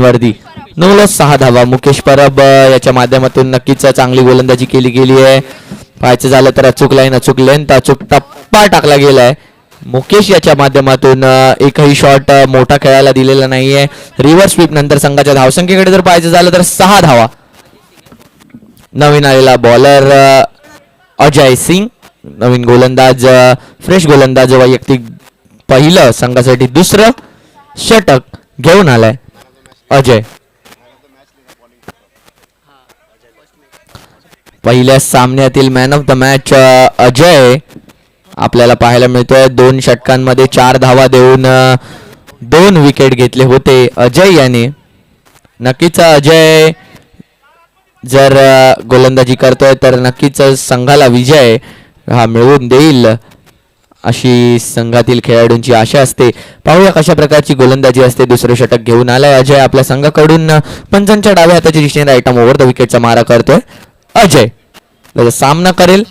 वरती 9 6 धावा. मुकेश परब याच्या माध्यमातून नक्कीच चांगली गोलंदाजी केली गेली आहे. पाहायचं झालं तर अचूक लाईन, अचूक लेंथ, अचूक टप्पा टाकला गेलाय. मुकेश याच्या माध्यमातून एकही शॉट मोठा खेळायला दिलेला नाहीये. रिव्हर्स स्वीप नंतर संघाच्या धावसंख्येकडे जर पाहायचं झालं तर 6 धावा. नवीन आलेला बॉलर अजय सिंग, नवीन गोलंदाज, फ्रेश गोलंदाज, वैयक्तिक पहिलं, संघासाठी दुसरं षटक घेऊन आलाय अजय. पहिल्या सामन्यातील man of the match Ajay आपल्याला पाहायला मिळतोय. 2 षटकांमध्ये 4 धावा देऊन 2 विकेट घेतले होते अजय याने. नक्कीच अजय जर गोलंदाजी करतोय तर नक्कीच संघाला विजय हा मिळवून देईल अशी संघातील खेळाडूंची आशा असते. पाहूया कशा प्रकारची गोलंदाजी असते. दुसरे षटक घेऊन आलाय अजय आपल्या संघाकडून. पंचांच्या डाव्या हाताची दिशेने राईट आर्म ओव्हर द विकेटचा मारा करतोय अजय. त्याचा सामना करेल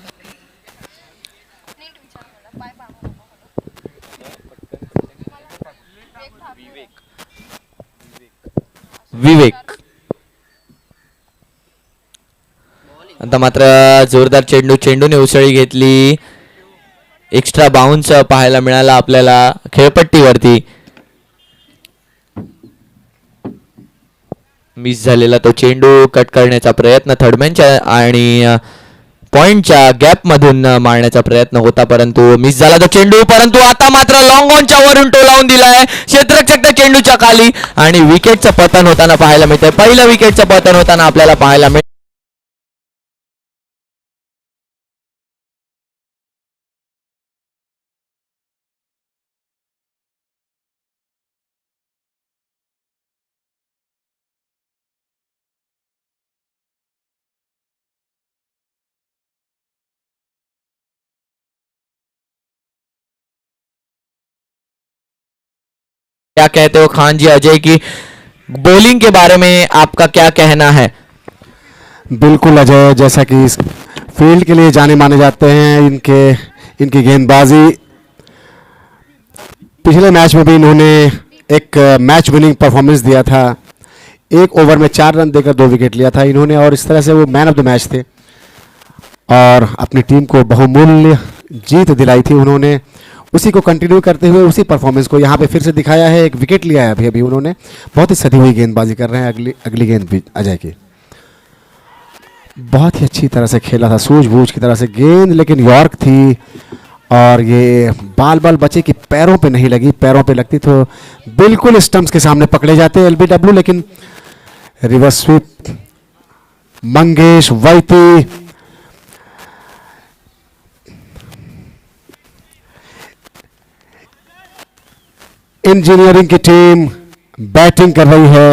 विवेक. आता मात्र जोरदार चेंडूने उसळी घेतली. एक्स्ट्रा बाउन्स पाहायला मिळाला आपल्याला खेळपट्टीवरती. मिस झालेला तो चेंडू कट करण्याचा प्रयत्न थर्डमॅनच्या आणि पॉइंटच्या गॅप मधून मारण्याचा प्रयत्न होता, परंतु मिस झाला तो चेंडू. परंतु आता मात्र लॉंग ऑनच्या वरून टोलावून दिलाय क्षेत्ररक्षक त्या चेंडूच्या खाली आणि विकेटचं पतन होताना पाहायला मिळतंय. पहिलं विकेटचं पतन होताना आपल्याला पाहायला मिळतं. क्या कहते हो खान जी अजय की बॉलिंग के बारे में आपका क्या कहना है? बिल्कुल अजय, जैसा कि इस फील्ड के लिए जाने माने जाते हैं, इनकी गेंदबाजी, पिछले मैच में भी इन्होंने एक मैच विनिंग परफॉर्मेंस दिया था. 1 ओवर में 4 रन देकर 2 विकेट लिया था इन्होंने और इस तरह से वो मैन ऑफ द मैच थे और अपनी टीम को बहुमूल्य जीत दिलाई थी उन्होंने. उसी को कंटिन्यू करते हुए उसी परफॉर्मेंस को यहाँ पे फिर से दिखाया है. एक विकेट लिया है अभी उन्होंने. बहुत ही सधी हुई गेंदबाजी कर रहे हैं. अगली गेंद भी अजय की बहुत ही अच्छी तरह से खेला था, सूझबूझ की तरह से गेंद, लेकिन यॉर्क थी और ये बाल बचे कि पैरों पे नहीं लगी. पैरों पे लगती तो बिल्कुल स्टंप्स के सामने पकड़े जाते एलबीडब्ल्यू, लेकिन रिवर्स स्वीप मंगेश वैती. इंजीनियरिंग की टीम बैटिंग कर रही है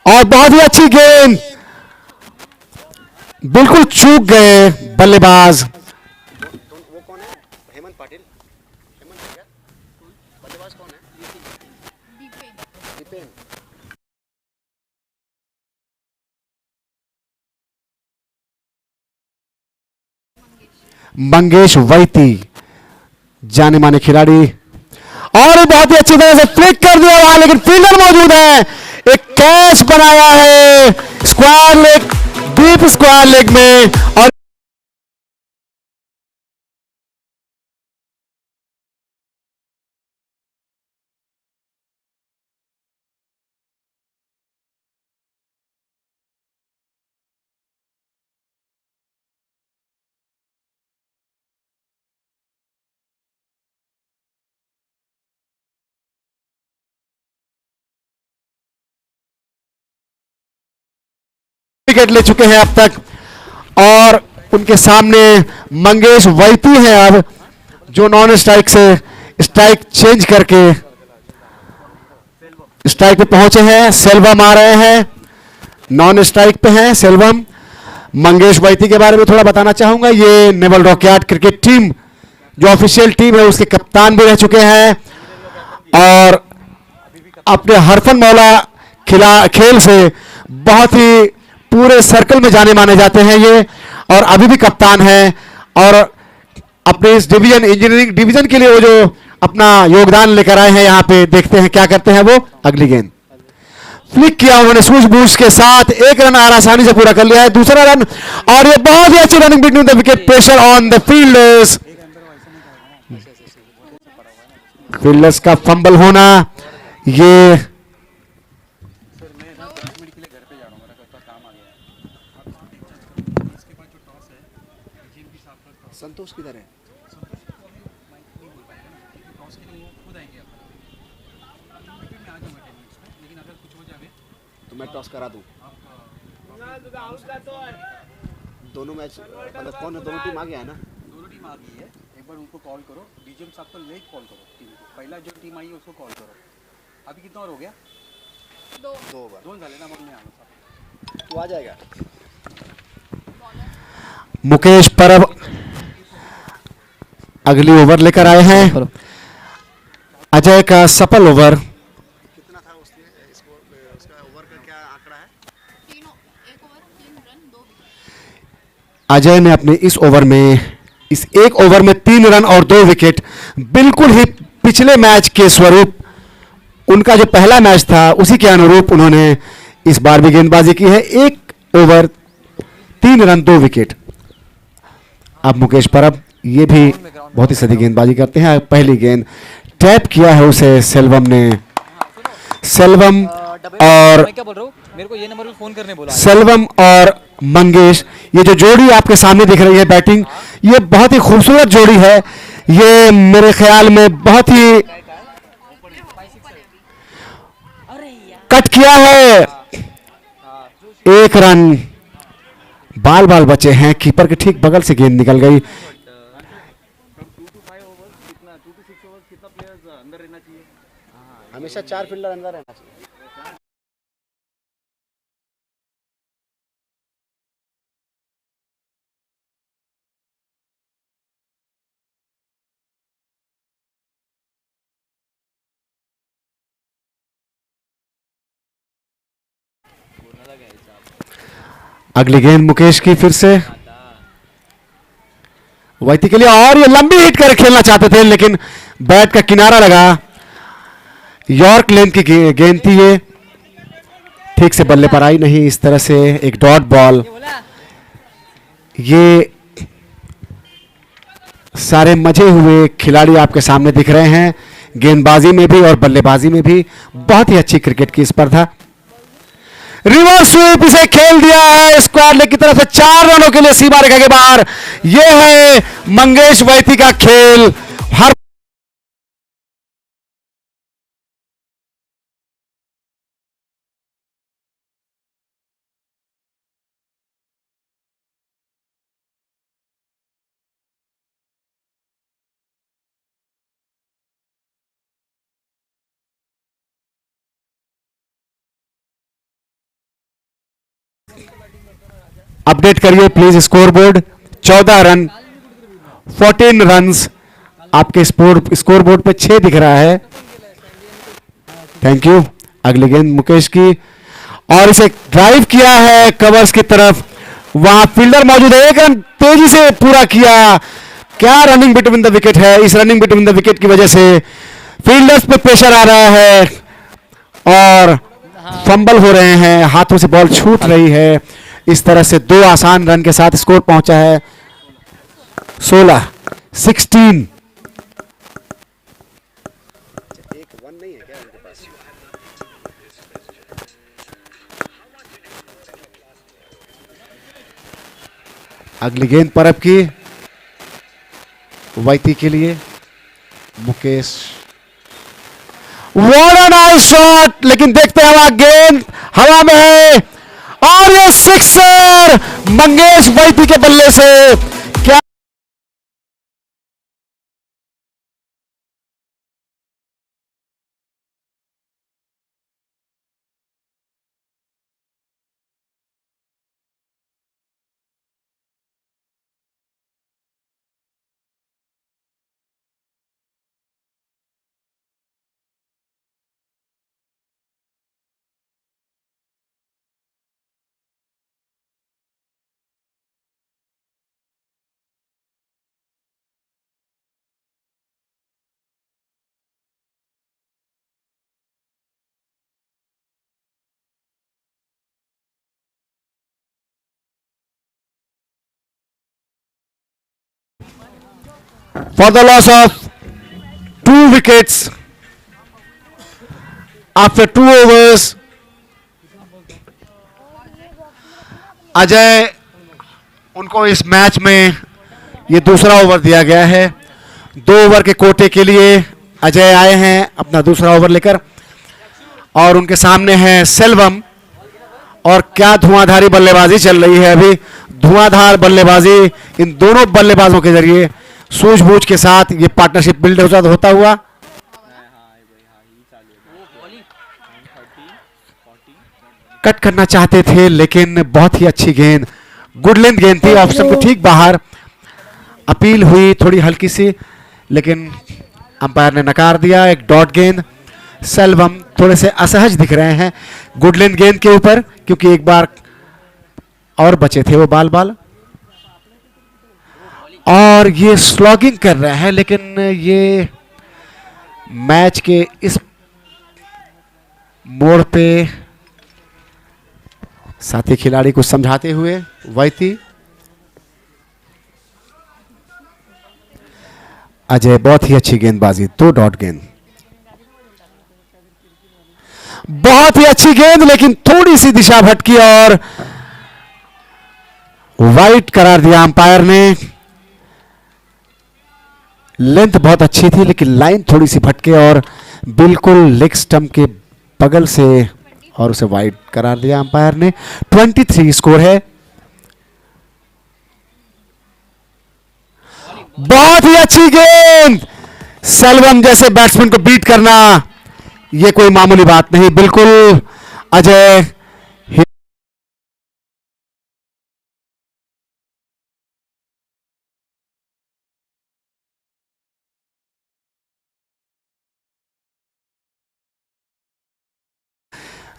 और बहुत ही अच्छी गेंद, बिल्कुल चूक गए बल्लेबाज. वो कौन है? हेमंत पाटिल. हेमंत है क्या? बल्लेबाज कौन है? मंगेश वैती, जाने माने खिलाड़ी, और बहुत ही अच्छी तरह से फ्लिक कर दिया वहां, लेकिन फील्डर मौजूद है. एक कैच बनाया है square leg, deep square leg में. और विकेट ले चुके हैं अब तक और उनके सामने मंगेश वैती हैं अब, जो नॉन स्ट्राइक से स्ट्राइक चेंज करके स्ट्राइक पे पहुंचे हैं. सेल्वम आ रहे हैं, नॉन स्ट्राइक पे हैं सेल्वम. मंगेश वैती के बारे में थोड़ा बताना चाहूंगा. ये नेवल रॉकयार्ड क्रिकेट टीम जो ऑफिशियल टीम है उसके कप्तान भी रह चुके हैं और अपने हरफन मौला खेल से बहुत ही पूरे सर्कल में जाने माने जाते हैं ये, और अभी भी कप्तान हैं. और अपने इस डिवीजन, इंजीनियरिंग डिवीजन के लिए वो जो अपना योगदान लेकर आए हैं यहाँ पे। देखते हैं क्या करते हैं वो। अगली गेंद फ्लिक किया उन्होंने सूझबूझ के साथ, एक रन आसानी से पूरा कर लिया है। दूसरा रन, और ये बहुत ही अच्छी running between the wicket, pressure on the fielders. Fielders का फंबल होना, ये संतोष किधर है? तो मैं टॉस करा दूं। दोनों मैच मतलब कौन है? दोनों टीम आ गया है ना? दोनों टीम आ गई है। एक बार उनको कॉल करो, डीजीएम साहब को ले कॉल करो टीम को। पहला जो टीम आई है उसको कॉल करो। अभी कितना ओवर हो गया? दो ओवर। दोन झाले ना, मग मैं आलो साहब। तू आ जाएगा। मुकेश परब अगली ओवर लेकर आए हैं। अजय का सफल ओवर। कितना था उसका ओवर का क्या आंकड़ा है? 1 ओवर 3 रन 2 विकेट। अजय ने अपने इस ओवर में, इस एक ओवर में 3 रन और 2 विकेट, बिल्कुल ही पिछले मैच के स्वरूप, उनका जो पहला मैच था उसी के अनुरूप उन्होंने इस बार भी गेंदबाजी की है। एक ओवर 3 रन 2 विकेट। अब मुकेश परब ये भी बहुत ही सदी गेंदबाजी करते हैं। पहली गेंद टैप किया है उसे सेल्वम ने। सेल्वम और मैं क्या बोल रहा हूँ, मेरे को ये नंबर पे फोन करने बोला। सेल्वम और मंगेश, ये जो जोड़ी आपके सामने दिख रही है बैटिंग, ये बहुत ही खूबसूरत जोड़ी है। ये मेरे ख्याल में बहुत ही कट किया है। एक रन बाल बाल बचे हैं। कीपर के ठीक बगल से गेंद निकल गई। हमेशा 4 फील्डर अंदर रहना चाहिए। अगली गेंद मुकेश की फिर से वैती के लिए, और ये लंबी हिट कर खेलना चाहते थे लेकिन बैट का किनारा लगा। यॉर्क लेंथ की गेंद थी ये, ठीक से बल्ले पर आई नहीं। इस तरह से एक डॉट बॉल। ये सारे मजे हुए खिलाड़ी आपके सामने दिख रहे हैं, गेंदबाजी में भी और बल्लेबाजी में भी। बहुत ही अच्छी क्रिकेट की स्पर्धा। रिवर्स स्वीप इसे खेल दिया है स्क्वाड लेग की तरफ से 4 रनों के लिए सीमा रेखा के बाहर। यह है मंगेश वैती का खेल। हर अपडेट करिए please score board. 14 run 14 runs आपके स्कोर बोर्ड पे 6 दिख रहा है। Thank you. अगली गेंद मुकेश की, और इसे ड्राइव किया है कवर्स की तरफ। वहां फील्डर मौजूद है। एक रन तेजी से पूरा किया। क्या रनिंग बिटवीन द विकेट है। इस रनिंग बिटवीन द विकेट की वजह से फील्डर्स पे प्रेशर आ रहा है और फंबल हो रहे हैं, हाथों से बॉल छूट रही है। इस तरह से 2 आसान रन के साथ स्कोर पहुंचा है 16। अगली गेंद परब की वैती के लिए। Mukesh, what a nice shot, लेकिन देखते हैं वहां गेंद हवा में है और ये सिक्सर मंगेश वैती के बल्ले से। for the loss of 2 wickets after 2 overs. Ajay उनको इस मैच में ये दूसरा ओवर दिया गया है. 2 ओवर के कोटे के लिए अजय आए हैं अपना दूसरा ओवर लेकर और उनके सामने है सेल्वम. और क्या धुआंधारी बल्लेबाजी चल रही है अभी. धुआंधार बल्लेबाजी इन दोनों बल्लेबाजों के जरिए सूझबूझ के साथ ये पार्टनरशिप बिल्ड होता हुआ. कट करना चाहते थे लेकिन बहुत ही अच्छी गेंद, गुड लेंथ गेंद थी, ऑप्शन के ठीक बाहर. अपील हुई थोड़ी हल्की सी लेकिन अंपायर ने नकार दिया. एक डॉट गेंद. सेल्वम थोड़े से असहज दिख रहे हैं गुड लेंथ गेंद के ऊपर क्योंकि एक बार और बचे थे वो बाल. और ये स्लॉगिंग कर रहे हैं लेकिन ये मैच के इस मोड़ पे साथी खिलाड़ी को समझाते हुए वैती. अजय बहुत ही अच्छी गेंदबाजी, 2 डॉट गेंद, बहुत ही अच्छी गेंद लेकिन थोड़ी सी दिशा भटकी और वाइड करार दिया अंपायर ने. लेंथ बहुत अच्छी थी लेकिन लाइन थोड़ी सी भटके और बिल्कुल लेग स्टंप के बगल से और उसे वाइड करार दिया अंपायर ने. 23 स्कोर है. बहुत ही अच्छी गेंद. सेल्वम जैसे बैट्समैन को बीट करना यह कोई मामूली बात नहीं. बिल्कुल अजय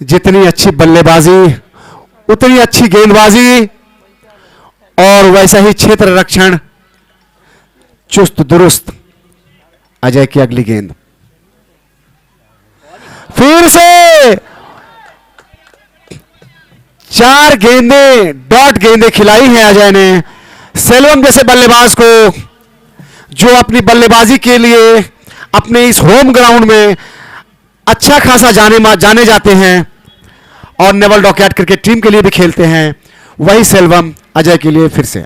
जितनी अच्छी बल्लेबाजी उतनी अच्छी गेंदबाजी और वैसा ही क्षेत्र रक्षण, चुस्त दुरुस्त. अजय की अगली गेंद फिर से 4 गेंदें, डॉट गेंदें खिलाई हैं अजय ने. सेल्वम जैसे बल्लेबाज को जो अपनी बल्लेबाजी के लिए अपने इस होम ग्राउंड में अच्छा खासा जाने जाते हैं और नेवल डॉकयार्ड क्रिकेट टीम के लिए भी खेलते हैं, वही सेल्वम अजय के लिए फिर से.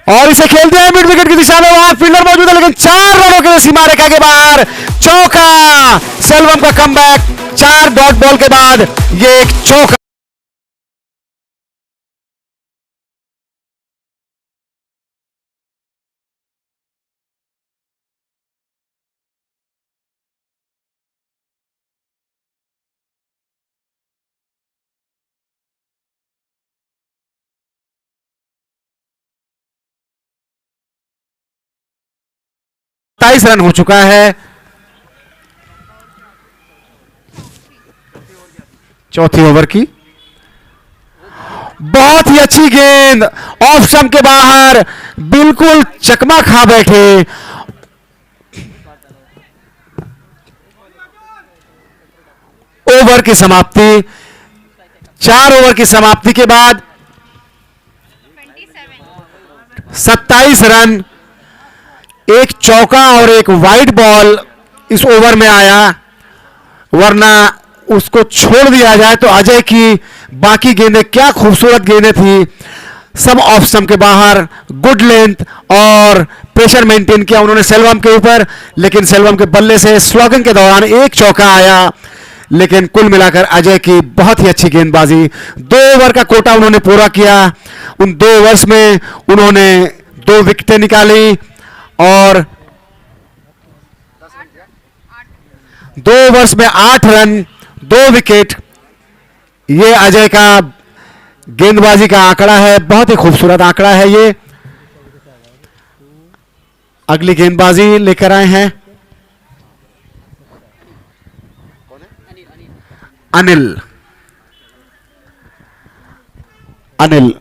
और इसे खेलते हैं मिड विकेट की दिशा में. वहां फील्डर मौजूद है लेकिन 4 रनों के सीमा रेखा के बाहर. चौका. सेल्वम का कमबैक 4 डॉट बॉल के बाद ये एक चौका. सत्ताईस रन हो चुका है. चौथी ओवर की बहुत ही अच्छी गेंद ऑफ स्टंप के बाहर, बिल्कुल चकमा खा बैठे. ओवर की समाप्ति. 4 ओवर की समाप्ति के बाद 27 रन, एक चौका और एक वाइड बॉल इस ओवर में आया. वरना उसको छोड़ दिया जाए तो अजय की बाकी गेंदें क्या खूबसूरत गेंदें थी. सब ऑफ स्टंप के बाहर, गुड लेंथ और प्रेशर मेंटेन किया उन्होंने सेल्वम के ऊपर. लेकिन सेल्वम के बल्ले से स्लॉगिंग के दौरान एक चौका आया. लेकिन कुल मिलाकर अजय की बहुत ही अच्छी गेंदबाजी. 2 ओवर का कोटा उन्होंने पूरा किया. उन 2 ओवर्स में उन्होंने 2 विकेटें निकाली और 2 ओवर्स में 8 रन, 2 विकेट. ये अजय का गेंदबाजी का आंकड़ा है. बहुत ही खूबसूरत आंकड़ा है ये. अगली गेंदबाजी लेकर आए हैं अनिल. अनिल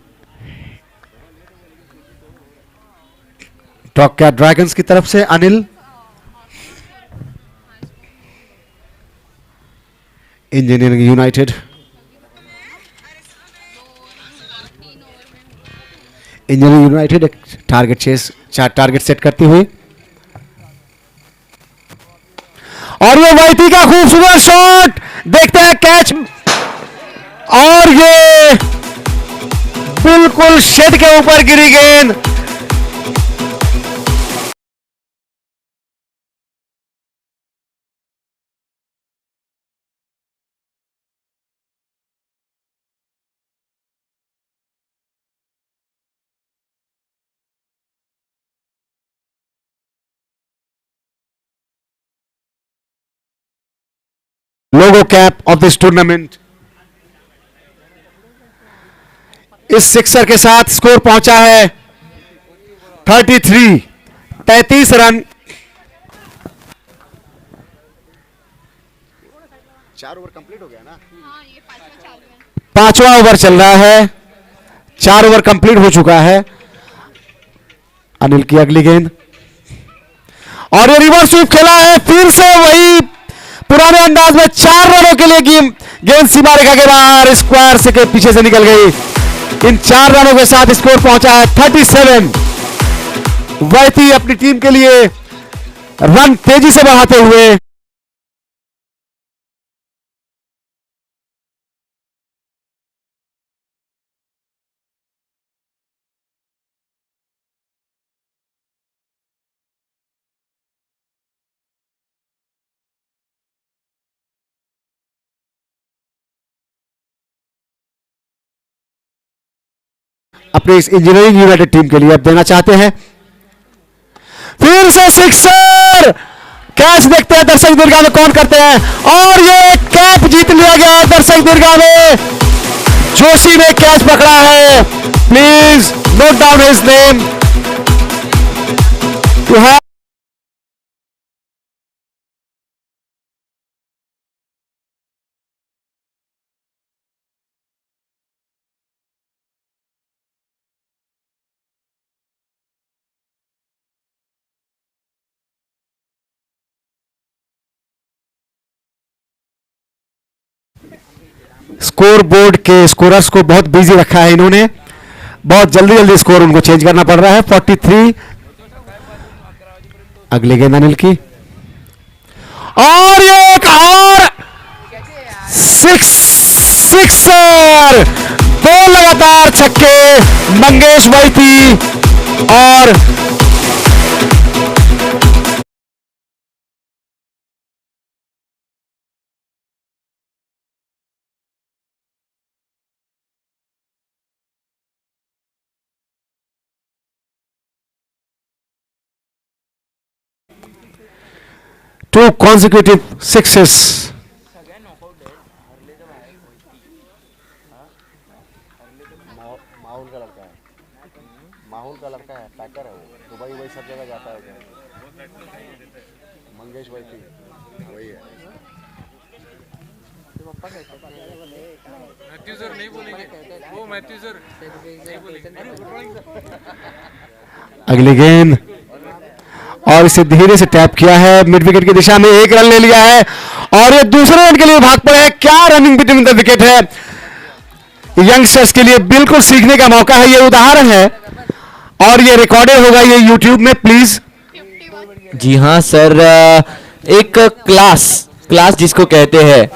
डॉकयार्ड ड्रैगन्स की तरफ से. Anil engineering United. Engineering United एक टारगेट चेस अच्छा टारगेट सेट करती हुई, और ये वाइटी का खूबसूरत शॉट, देखते हैं कैच, और ये बिल्कुल शेड के ऊपर गिरी गेंद। लोगो कैप ऑफ दिस टूर्नामेंट। इस सिक्सर के साथ स्कोर पहुंचा है 33, 33 रन। 4 ओवर कंप्लीट हो गया ना? हाँ ये पांचवा चालू है। 5वां ओवर चल रहा है, 4 ओवर कंप्लीट हो चुका है। अनिल की अगली गेंद, और ये रिवर्स स्वीप खेला है, फिर से वही पुराने अंदाज में 4 रनों के लिए गेंद सीमा रेखा के बाहर स्क्वायर से के पीछे से निकल गई। इन 4 रनों के साथ स्कोर पहुंचा है 37। वैती अपनी टीम के लिए रन तेजी से बढ़ाते हुए अपने इस इंजीनियरिंग यूनाइटेड टीम के लिए अब देना चाहते हैं। फिर से सिक्सर, कैच देखते हैं दर्शक दीर्घा में कौन करते हैं, और ये कैप जीत लिया गया है दर्शक दीर्घा में। जोशी ने कैच पकड़ा है, please note down his name to have. Score board के स्कोरर्स को बहुत बिजी रखा है इन्होंने, बहुत जल्दी जल्दी स्कोर उनको चेंज करना पड़ रहा है। 43। अगली गेंद अनिल की, और एक और सिक्सर, 2 लगातार छक्के मंगेश वैती, और two consecutive sixes. माहौल का लड़का है, पैकर है वो, दुबई वही सब जगह जाता है। मंगेश वैती वही है। मैथ्यूजर नहीं बोलेंगे, वो मैथ्यूजर नहीं बोलेंगे। अगली गेंद, और इसे धीरे से टैप किया है मिड विकेट की दिशा में, 1 रन ले लिया है, और ये दूसरे रन के लिए भाग पड़े हैं। क्या रनिंग बिटवीन द विकेट है, यंगस्टर्स के लिए बिल्कुल सीखने का मौका है, ये उदाहरण है, और ये रिकॉर्डेड होगा ये यूट्यूब में, प्लीज। 51। जी हाँ सर, एक क्लास जिसको कहते हैं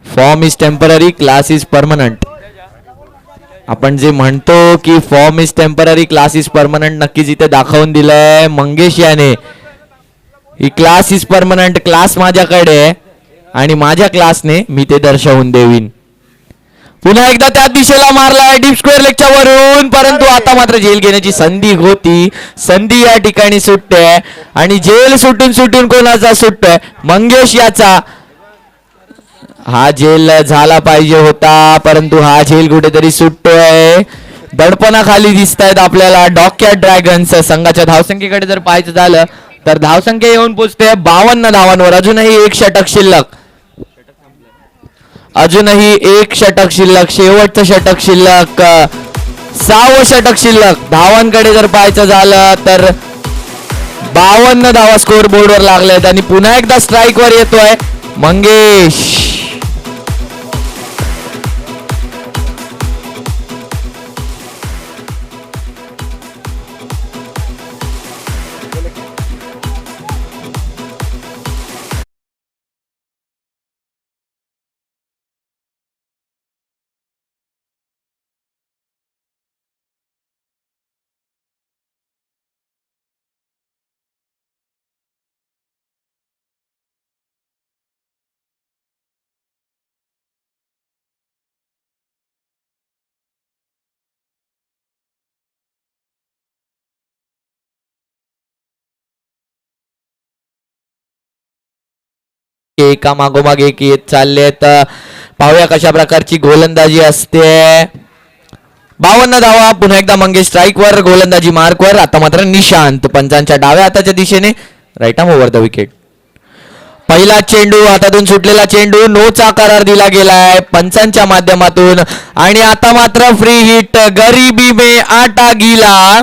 form is temporary, class is permanent. आपण जे म्हणतो की form is temporary, class is permanent, नक्कीच इथे दाखवून दिलंय मंगेश याने. ही क्लास इज परमनंट, क्लास माझ्याकडे आहे आणि माझ्या क्लासने मी ते दर्शवून देईन. पुन्हा एकदा त्या दिशेला मारलाय डीप स्क्वेअर लेगच्या वरून, परंतु आता मात्र जेल घेण्याची संधी होती, संधी या ठिकाणी सुटते आणि जेल सुटून कोणाचा सुटतोय, मंगेश याचा. हा जेल झाला पाहिजे होता, परंतु हा जेल कुठेतरी सुटतोय. दडपणाखाली दिसत आहेत आपल्याला डॉकॅट ड्रॅगन्स. संघाच्या धावसंख्येकडे जर पाहायचं झालं तर धावसंख्या येऊन पोचते 52 धावांवर. अजूनही एक षटक शिल्लक, अजूनही एक षटक शिल्लक, शेवटचं षटक शिल्लक, 6वं षटक शिल्लक. धावांकडे जर पाहायचं झालं तर 52 धावा स्कोर बोर्डवर लागल्यात आणि पुन्हा एकदा स्ट्राईक वर येतोय मंगेश. एका मागोमाग एक येत चाललेत. पाहूया कशा प्रकारची गोलंदाजी असते. 52 धावा. पुन्हा एकदा मंगेश स्ट्राईक वर, गोलंदाजी मार्क वर. आता मात्र निशांत पंचांच्या डाव्या हाताच्या दिशेने, right arm over the wicket. पहिला चेंडू हातातून सुटलेला चेंडू, नोचा करार दिला गेलाय पंचांच्या माध्यमातून. आणि आता मात्र फ्री हिट. गरीबी में आटा गीला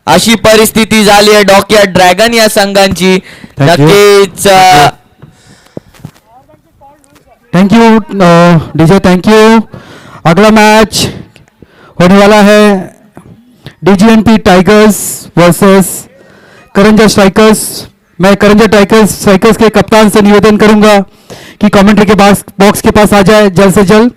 अशी परिस्थिती झाली आहे डॉक्यात ड्रॅगन या संघांची. नक्कीच thank you DJ, thank you. अगला मैच होने वाला है डीजीएनपी टाइगर्स वर्सेस करंजा स्ट्राइकर्स. मैं करंजा स्ट्राइकर्स के कप्तान से निवेदन करूंगा कि कमेंट्री के बॉक्स के पास आ जाए जल्द से जल्द.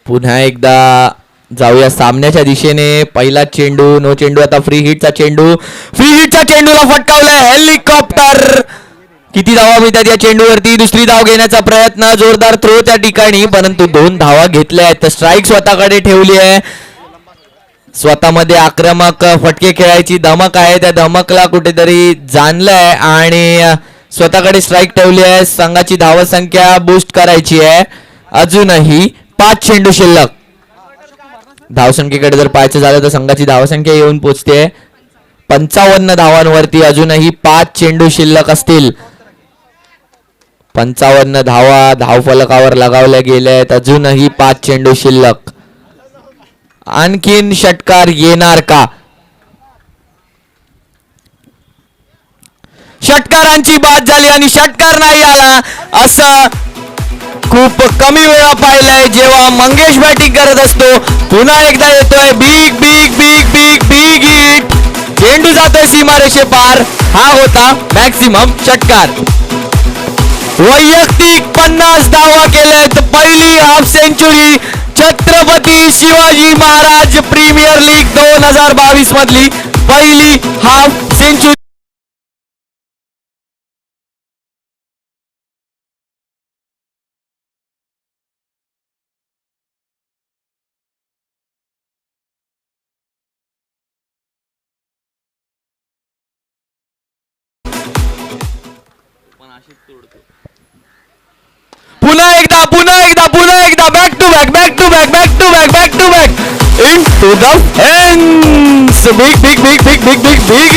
पुन्हा एकदा जाऊया सामन्याच्या दिशेने. पहिला चेंडू, नो चेंडू. आता फ्री हिटचा चेंडू, फ्री हिटच्या चेंडूला फटकावलाय हेलिकॉप्टर. किती धावा मिळतात या चेंडूवरती? दुसरी धाव घेण्याचा प्रयत्न, जोरदार थ्रो त्या ठिकाणी, परंतु 2 धावा घेतल्या आहेत. स्ट्राईक स्वतःकडे ठेवली आहे. स्वतःमध्ये आक्रमक फटके खेळायची धमक आहे, त्या धमकला कुठेतरी जाणलंय आणि स्वतःकडे स्ट्राईक ठेवली आहे. संघाची धावसंख्या बूस्ट करायची आहे. अजूनही 5 चेंडू शिल्लक. धावसंख्येकडे जर पाहायचं झालं तर संघाची धावसंख्या येऊन पोचते 55 धावांवरती. अजूनही 5 चेंडू शिल्लक असतील. 55 धावा धावफलकावर लगावल्या गेल्या आहेत. अजूनही 5 चेंडू शिल्लक. आणखीन षटकार येणार का? षटकारांची बाद झाली आणि षटकार नाही आला असं खूप कमी वेळा पाहिलंय जेव्हा मंगेश बॅटिंग करत असतो. पुन्हा एकदा येतोय big big big big big hit. चेंडू जातोय सीमारेषे पार. हा होता मॅक्सिमम षटकार. वैयक्तिक 50 धावा केल्यात. पहिली half century Chhatrapati Shivaji Maharaj premier league 2022 मधली पहिली हाफ सेंचुरी. पुन्हा एकदा back to back into the fence. Big big big big big big big.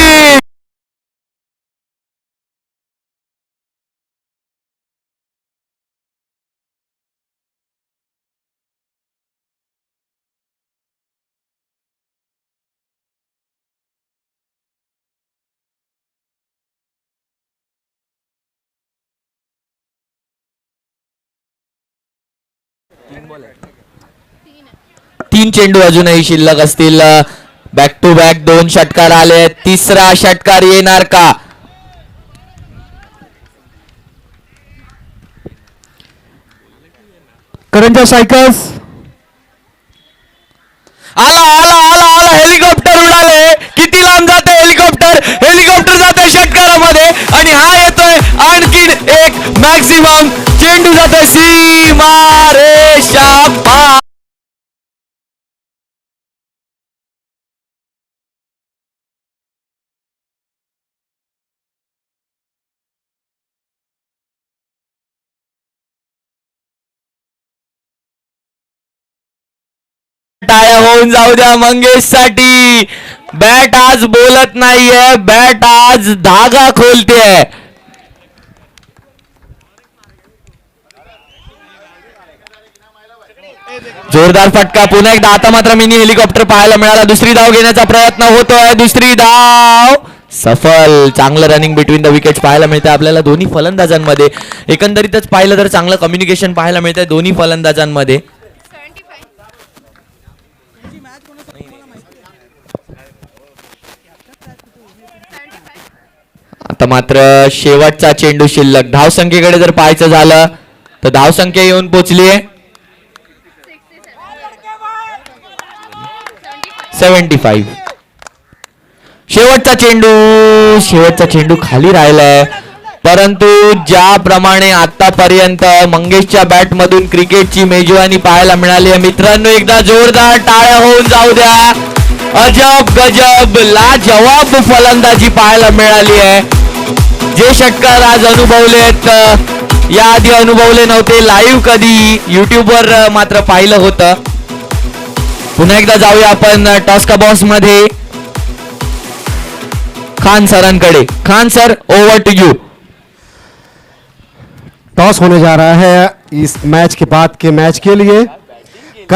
तीन चेंडू अजूनही शिल्लक असतील. बॅक टू बॅक 2 षटकार आले. तिसरा षटकार येणार का? करंजा स्ट्राइकर्स. आला हेलिकॉप्टर उडाले. किती लांब जाते हेलिकॉप्टर जाते षटकारामध्ये आणि हा येतोय आणखीन एक मॅक्सिमम. चेंडू जातोय सीमारेषा पार. टाळ्या होऊन जाऊ द्या मंगेश साठी. बॅट आज बोलत नाहीये, बॅट आज धागा खोलते. जोरदार फटका पुन्हा एकदा. आता मात्र मिनी हेलिकॉप्टर पाहायला मिळाला. दुसरी धाव घेण्याचा प्रयत्न होतोय. दुसरी धाव सफल. चांगलं रनिंग बिटवीन द विकेट्स पाहायला मिळतं आपल्याला दोन्ही फलंदाजांमध्ये. एकंदरीतच पाहिलं तर चांगलं कम्युनिकेशन पाहायला मिळतंय दोन्ही फलंदाजांमध्ये. आता मात्र शेवटचा चेंडू शिल्लक. धावसंख्येकडे जर पाहायचं झालं तर धावसंख्या येऊन पोचली आहे 75. शेवटचा चेंडू खाली राहिलाय. परंतु ज्याप्रमाणे आतापर्यंत मंगेशच्या बॅट मधून क्रिकेटची मेजवानी पाहायला मिळाली आहे मित्रांनो, एकदा जोरदार टाळ्या होऊन जाऊ द्या. अजब गजब लाजवाब फलंदाजी पाहायला मिळाली आहे. जे षटकार आज अनुभवलेत याआधी अनुभवले नव्हते लाईव्ह कधी युट्यूबवर मात्र पाहिलं होतं. पुन्हा एकदा जाऊया आपण टॉस का बॉस मध्ये खान सरांकडे. Khan sir, over to you. Toss होने जा रहा है इस मैच के बाद के मैच के लिए.